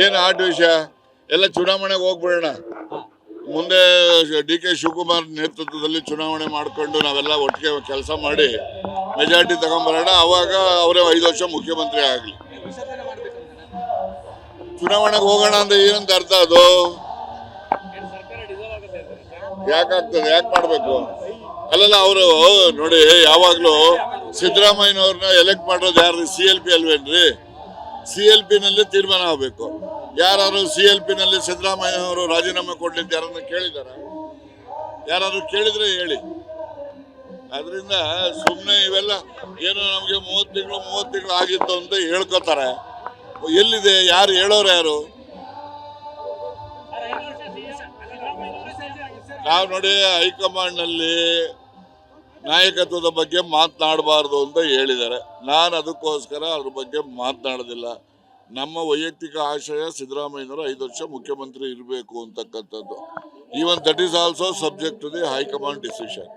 ಏನು ಆಟ ವಿಷಯ ಎಲ್ಲ ಚುನಾವಣೆಗೆ ಹೋಗ್ಬಿಡೋಣ. ಮುಂದೆ ಡಿ.ಕೆ. ಶಿವಕುಮಾರ್ ನೇತೃತ್ವದಲ್ಲಿ ಚುನಾವಣೆ ಮಾಡಿಕೊಂಡು ನಾವೆಲ್ಲ ಒಟ್ಟಿಗೆ ಕೆಲಸ ಮಾಡಿ ಮೆಜಾರಿಟಿ ತಗೊಂಡ್ಬರೋಣ. ಅವಾಗ ಅವರೇ 5 ವರ್ಷ ಮುಖ್ಯಮಂತ್ರಿ ಆಗಲಿ. ಚುನಾವಣೆಗೆ ಹೋಗೋಣ ಅಂತ ಏನಂತ ಅರ್ಥ ಅದು? ಯಾಕಾಗ್ತದೆ? ಯಾಕೆ ಮಾಡಬೇಕು? ಅಲ್ಲಲ್ಲ, ಅವರು ನೋಡಿ, ಯಾವಾಗಲೂ ಸಿದ್ದರಾಮಯ್ಯನವ್ರನ್ನ ಎಲೆಕ್ಟ್ ಮಾಡೋದು ಯಾರು? CLP ಅಲ್ವೇನ್ರಿ? CLP ನಲ್ಲಿ ತೀರ್ಮಾನ ಆಗಬೇಕು. ಯಾರು CLP ನಲ್ಲಿ ಸಿದ್ದರಾಮಯ್ಯನವರು ರಾಜೀನಾಮೆ ಕೊಡ್ಲಿಕ್ಕೆ ಯಾರನ್ನ ಕೇಳಿದಾರ? ಯಾರಾದ್ರೂ ಕೇಳಿದ್ರೆ ಹೇಳಿ. ಅದರಿಂದ ಸುಮ್ಮನೆ ಇವೆಲ್ಲ ಏನೋ ನಮಗೆ 30 ತಿಂಗಳು ಆಗಿತ್ತು ಅಂತ ಹೇಳ್ಕೊತಾರೆ. ಎಲ್ಲಿದೆ? ಯಾರು ಹೇಳೋರು? ಯಾರು? ನಾವು ನೋಡಿ, ಹೈಕಮಾಂಡ್ ನಲ್ಲಿ ನಾಯಕತ್ವದ ಬಗ್ಗೆ ಮಾತನಾಡಬಾರ್ದು ಅಂತ ಹೇಳಿದ್ದಾರೆ. ನಾನು ಅದಕ್ಕೋಸ್ಕರ ಅದ್ರ ಬಗ್ಗೆ ಮಾತನಾಡೋದಿಲ್ಲ. ನಮ್ಮ ವೈಯಕ್ತಿಕ ಆಶಯ ಸಿದ್ದರಾಮಯ್ಯನವರು 5 ವರ್ಷ ಮುಖ್ಯಮಂತ್ರಿ ಇರಬೇಕು ಅಂತಕ್ಕಂಥದ್ದು. Even that is also subject to the high command decision.